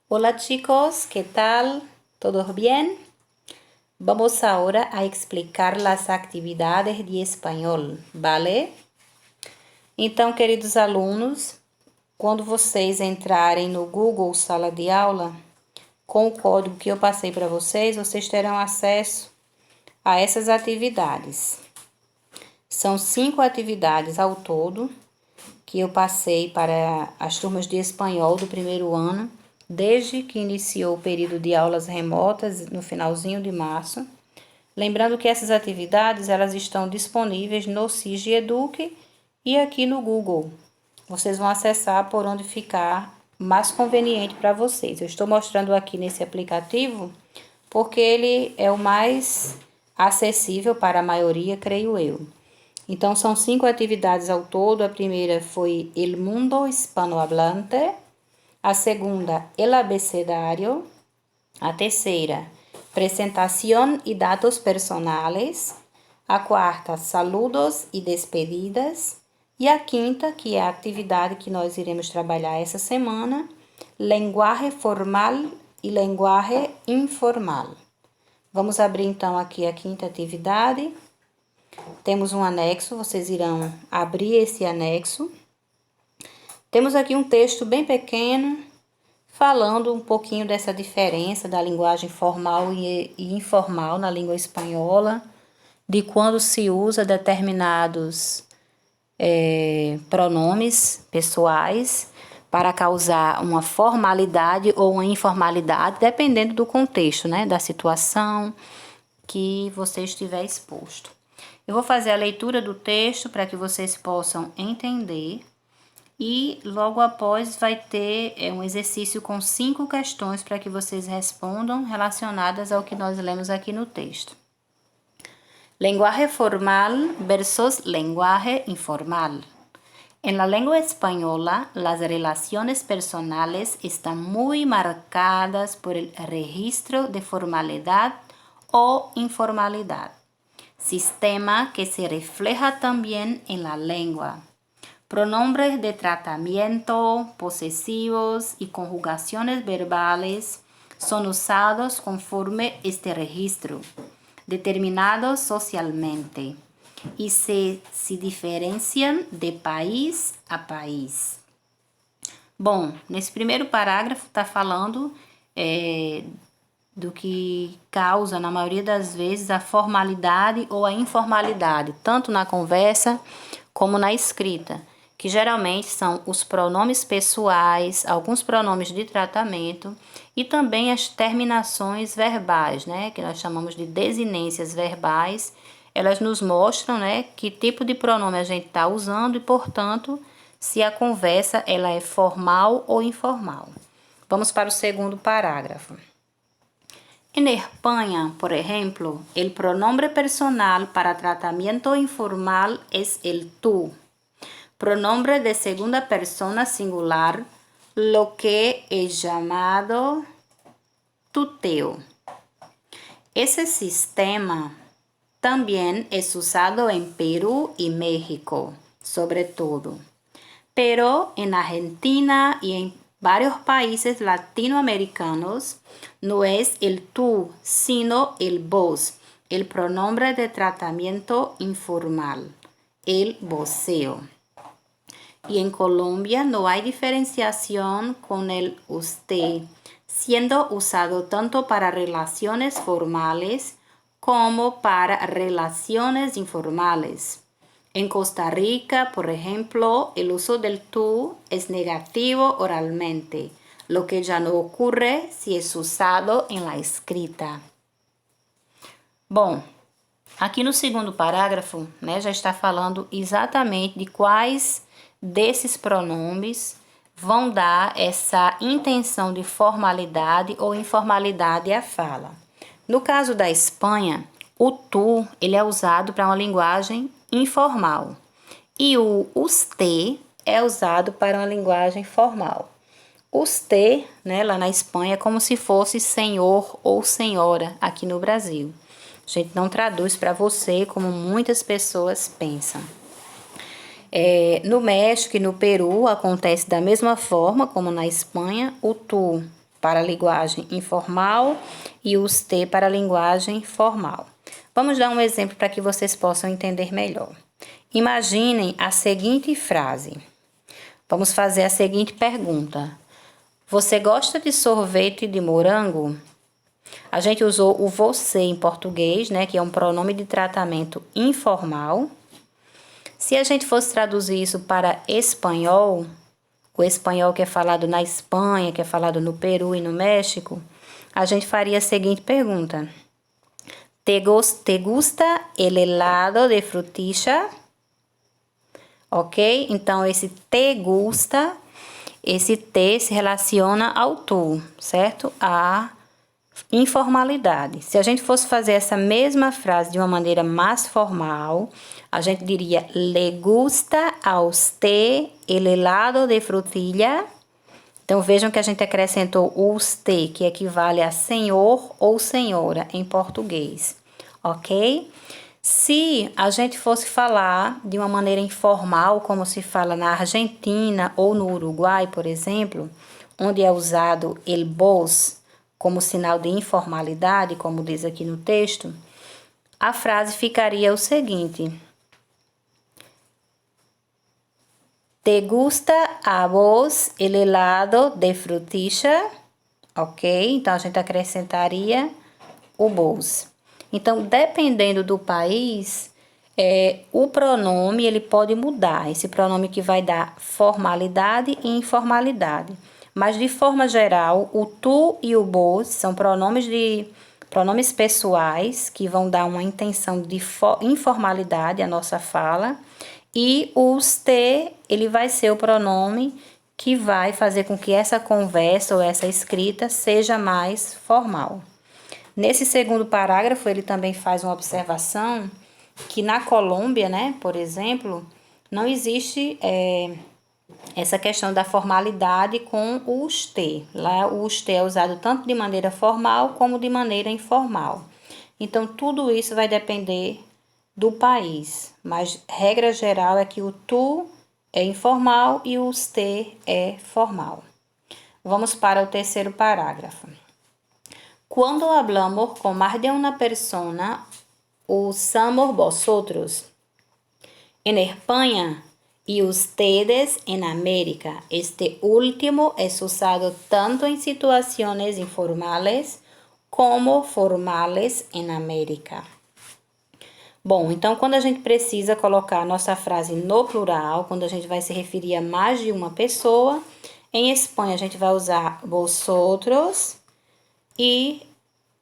Hola chicos, ¿qué tal? ¿Todo bien? Vamos ahora a explicar las actividades de espanhol, vale? Então, queridos alunos, quando vocês entrarem no Google Sala de Aula, com o código que eu passei para vocês, vocês terão acesso a essas atividades. São 5 atividades ao todo que eu passei para as turmas de espanhol do primeiro ano, desde que iniciou o período de aulas remotas no finalzinho de março. Lembrando que essas atividades elas estão disponíveis no SIG Eduque e aqui no Google. Vocês vão acessar por onde ficar mais conveniente para vocês. Eu estou mostrando aqui nesse aplicativo porque ele é o mais acessível para a maioria, creio eu. Então, são 5 atividades ao todo. A primeira foi El Mundo Hispanohablante. A segunda, El Abecedario. A terceira, Presentación y Datos Personales. A quarta, Saludos e Despedidas. E a quinta, que é a atividade que nós iremos trabalhar essa semana, Lenguaje Formal e Lenguaje Informal. Vamos abrir então aqui a quinta atividade. Temos um anexo, vocês irão abrir esse anexo. Temos aqui um texto bem pequeno, falando um pouquinho dessa diferença da linguagem formal e informal na língua espanhola, de quando se usa determinados pronomes pessoais para causar uma formalidade ou uma informalidade, dependendo do contexto, né, da situação que você estiver exposto. Eu vou fazer a leitura do texto para que vocês possam entender e logo após vai ter um exercício com 5 questões para que vocês respondam relacionadas ao que nós lemos aqui no texto. Lenguaje formal versus lenguaje informal. En la lengua española, las relaciones personales están muy marcadas por el registro de formalidad o informalidad, sistema que se refleja también en la lengua. Pronombres de tratamiento, posesivos y conjugaciones verbales son usados conforme este registro, determinados socialmente, y se diferenciam de país a país. Bom, nesse primeiro parágrafo está falando do que causa, na maioria das vezes, a formalidade ou a informalidade, tanto na conversa como na escrita, que geralmente são os pronomes pessoais, alguns pronomes de tratamento e também as terminações verbais, né, que nós chamamos de desinências verbais. Elas nos mostram, né, que tipo de pronome a gente está usando e, portanto, se a conversa ela é formal ou informal. Vamos para o segundo parágrafo. En España, por ejemplo, el pronombre personal para tratamiento informal es el tú. Pronombre de segunda persona singular, lo que es llamado tuteo. Ese sistema también es usado en Perú y México, sobre todo. Pero en Argentina y en varios países latinoamericanos no es el tú, sino el vos, el pronombre de tratamiento informal, el voceo. Y en Colombia no hay diferenciación con el usted, siendo usado tanto para relaciones formales como para relaciones informales. En Costa Rica, por ejemplo, el uso del tú es negativo oralmente, lo que ya no ocurre si es usado en la escrita. Bom, aqui no segundo parágrafo, né, já está falando exatamente de quais desses pronomes vão dar essa intenção de formalidade ou informalidade à fala. No caso da Espanha, o tu ele é usado para uma linguagem informal e o usted é usado para uma linguagem formal. Usted, né, lá na Espanha, é como se fosse senhor ou senhora aqui no Brasil. A gente não traduz para você como muitas pessoas pensam. No México e no Peru acontece da mesma forma como na Espanha. O tu para a linguagem informal e usted para a linguagem formal. Vamos dar um exemplo para que vocês possam entender melhor. Imaginem a seguinte frase. Vamos fazer a seguinte pergunta. Você gosta de sorvete de morango? A gente usou o você em português, né, que é um pronome de tratamento informal. Se a gente fosse traduzir isso para espanhol, o espanhol que é falado na Espanha, que é falado no Peru e no México, a gente faria a seguinte pergunta. ¿Te gusta el helado de frutilla? Ok? Então, esse te gusta, esse te se relaciona ao tu, certo? A informalidade. Se a gente fosse fazer essa mesma frase de uma maneira mais formal, a gente diria, ¿le gusta a usted el helado de frutilla? Então, vejam que a gente acrescentou o usted, que equivale a senhor ou senhora em português, ok? Se a gente fosse falar de uma maneira informal, como se fala na Argentina ou no Uruguai, por exemplo, onde é usado el vos como sinal de informalidade, como diz aqui no texto, a frase ficaria o seguinte: ¿Te gusta a vos el helado de frutilla? Ok? Então, a gente acrescentaria o vos. Então, dependendo do país, o pronome ele pode mudar. Esse pronome que vai dar formalidade e informalidade. Mas, de forma geral, o tu e o vos são pronomes pessoais que vão dar uma intenção de informalidade à nossa fala. E o usted, ele vai ser o pronome que vai fazer com que essa conversa ou essa escrita seja mais formal. Nesse segundo parágrafo, ele também faz uma observação que na Colômbia, né, por exemplo, não existe essa questão da formalidade com o usted. Lá o usted é usado tanto de maneira formal como de maneira informal. Então, tudo isso vai depender do país, mas regra geral é que o tu é informal e o usted é formal. Vamos para o terceiro parágrafo. Cuando hablamos con más de una persona, usamos vosotros. En España y ustedes en América. Este último es usado tanto en situaciones informales como formales en América. Bom, então quando a gente precisa colocar a nossa frase no plural, quando a gente vai se referir a mais de uma pessoa, em Espanha a gente vai usar vosotros e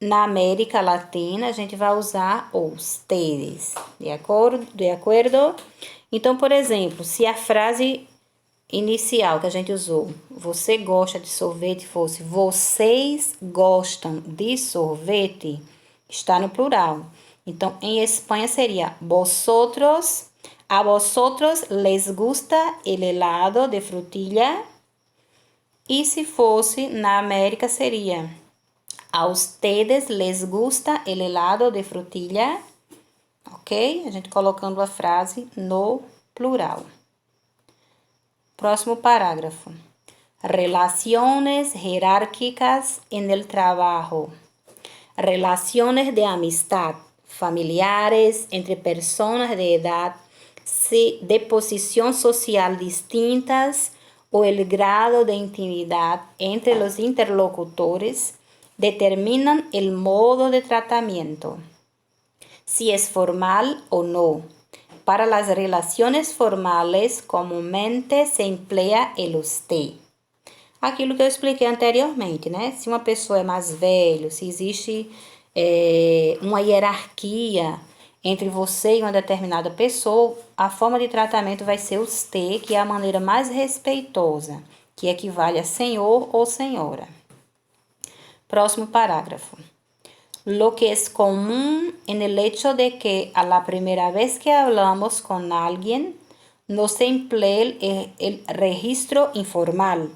na América Latina a gente vai usar ustedes, de acordo? Então, por exemplo, se a frase inicial que a gente usou, você gosta de sorvete, fosse vocês gostam de sorvete, está no plural. Então, em Espanha seria vosotros, a vosotros les gusta el helado de frutilla. E se fosse na América seria a ustedes les gusta el helado de frutilla. Ok? A gente colocando a frase no plural. Próximo parágrafo. Relaciones jerárquicas en el trabajo. Relaciones de amistad familiares entre personas de edad, de posición social distintas o el grado de intimidad entre los interlocutores determinan el modo de tratamiento, si es formal o no. Para las relaciones formales, comúnmente se emplea el usted. Aquilo que eu expliquei anteriormente, né? Se uma pessoa é mais velha, se existe uma hierarquia entre você e uma determinada pessoa, a forma de tratamento vai ser usted, que é a maneira mais respeitosa, que equivale a senhor ou senhora. Próximo parágrafo. Lo que es común en el hecho de que a la primera vez que hablamos con alguien no se emplee el registro informal,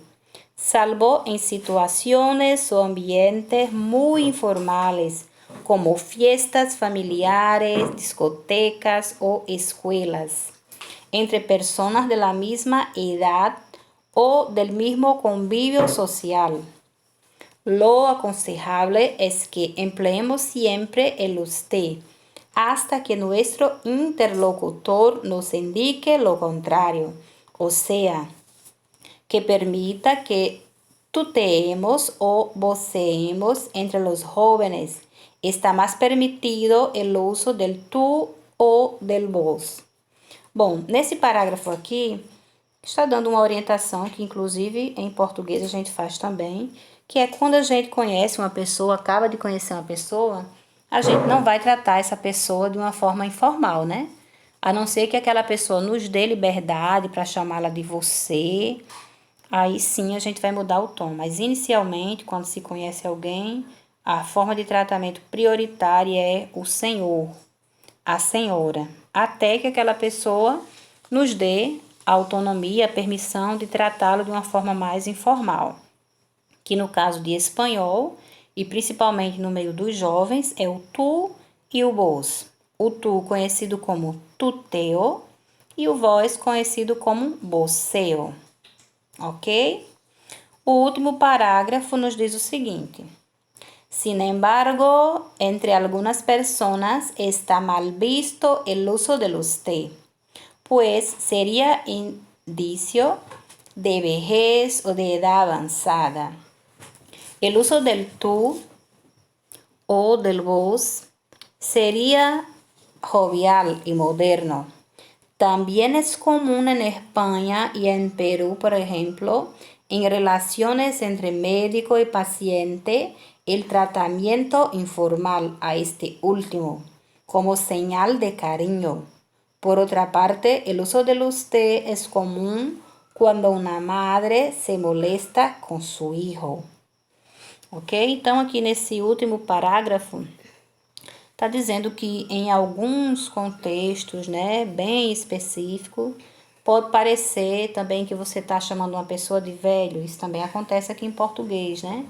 salvo en situaciones o ambientes muy informales, como fiestas familiares, discotecas o escuelas, entre personas de la misma edad o del mismo convivio social. Lo aconsejable es que empleemos siempre el usted, hasta que nuestro interlocutor nos indique lo contrario, o sea, que permita que tuteemos o voceemos entre los jóvenes. Está más permitido el uso del tú ou del vos. Bom, nesse parágrafo aqui, está dando uma orientação que, inclusive, em português a gente faz também, que é quando a gente conhece uma pessoa, acaba de conhecer uma pessoa, a gente não vai tratar essa pessoa de uma forma informal, né? A não ser que aquela pessoa nos dê liberdade para chamá-la de você, aí sim a gente vai mudar o tom. Mas inicialmente, quando se conhece alguém, a forma de tratamento prioritária é o senhor, a senhora, até que aquela pessoa nos dê a autonomia, a permissão de tratá-lo de uma forma mais informal, que no caso de espanhol, e principalmente no meio dos jovens, é o tu e o vos. O tu conhecido como tuteo e o vós conhecido como voceo, ok? O último parágrafo nos diz o seguinte: sin embargo, entre algunas personas está mal visto el uso del usted, pues sería indicio de vejez o de edad avanzada. El uso del tú o del vos sería jovial y moderno. También es común en España y en Perú, por ejemplo, en relaciones entre médico y paciente, el tratamiento informal a este último, como señal de cariño. Por otra parte, el uso del usted es común quando uma madre se molesta com seu hijo. Ok? Então, aqui nesse último parágrafo, está dizendo que em alguns contextos, né, bem específicos, pode parecer também que você está chamando uma pessoa de velho. Isso também acontece aqui em português, né?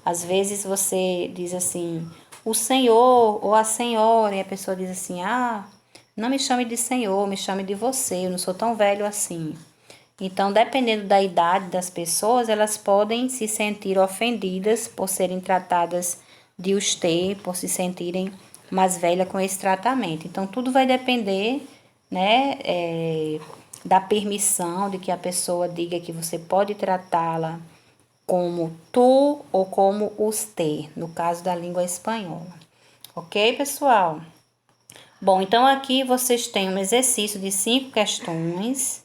Às vezes você diz assim, o senhor ou a senhora, e a pessoa diz assim, não me chame de senhor, me chame de você, eu não sou tão velho assim. Então, dependendo da idade das pessoas, elas podem se sentir ofendidas por serem tratadas de usted, por se sentirem mais velhas com esse tratamento. Então, tudo vai depender, né, da permissão de que a pessoa diga que você pode tratá-la como tu ou como usted, no caso da língua espanhola. Ok, pessoal? Bom, então aqui vocês têm um exercício de 5 questões.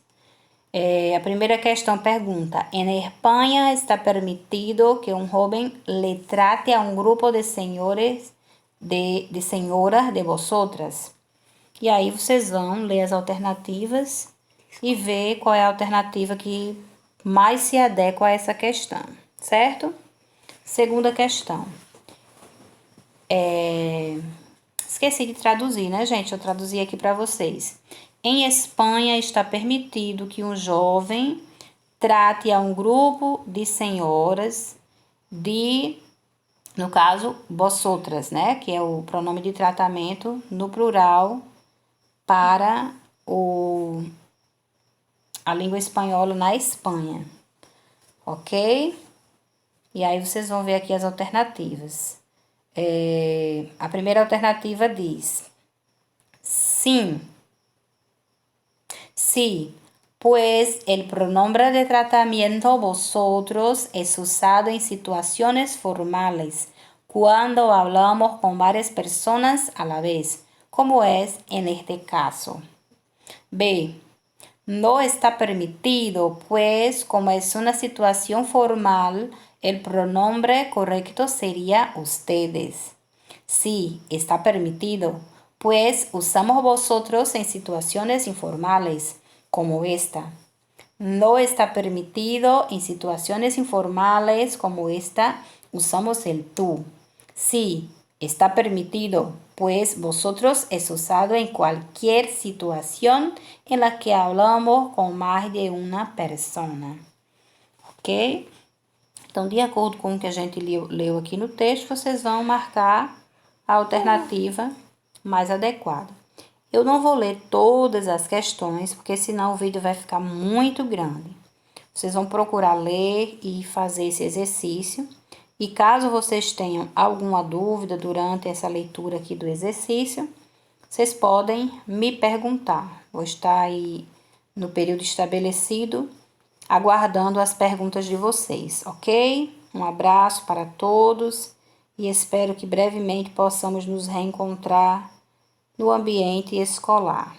A primeira questão pergunta: em Espanha está permitido que um jovem le trate a um grupo de senhores, de senhoras de vosotras? E aí vocês vão ler as alternativas e ver qual é a alternativa que mais se adequa a essa questão, certo? Segunda questão. Esqueci de traduzir, né, gente? Eu traduzi aqui para vocês. Em Espanha está permitido que um jovem trate a um grupo de senhoras no caso, vosotras, né? Que é o pronome de tratamento no plural para a língua espanhola na Espanha, ok? E aí vocês vão ver aqui as alternativas. A primeira alternativa diz: sim, sí, pues el pronombre de tratamiento vosotros es usado en situaciones formales cuando hablamos con varias personas a la vez, como es en este caso. B. No está permitido, pues como es una situación formal, el pronombre correcto sería ustedes. Sí, está permitido, pues usamos vosotros en situaciones informales, como esta. No está permitido, en situaciones informales como esta, usamos el tú. Sí, está permitido, pues vosotros es usado en cualquier situación en la que hablamos com mais de uma persona. Ok? Então, de acordo com o que a gente leu aqui no texto, vocês vão marcar a alternativa mais adequada. Eu não vou ler todas as questões, porque senão o vídeo vai ficar muito grande. Vocês vão procurar ler e fazer esse exercício. E caso vocês tenham alguma dúvida durante essa leitura aqui do exercício, vocês podem me perguntar. Vou estar aí no período estabelecido, aguardando as perguntas de vocês, ok? Um abraço para todos e espero que brevemente possamos nos reencontrar no ambiente escolar.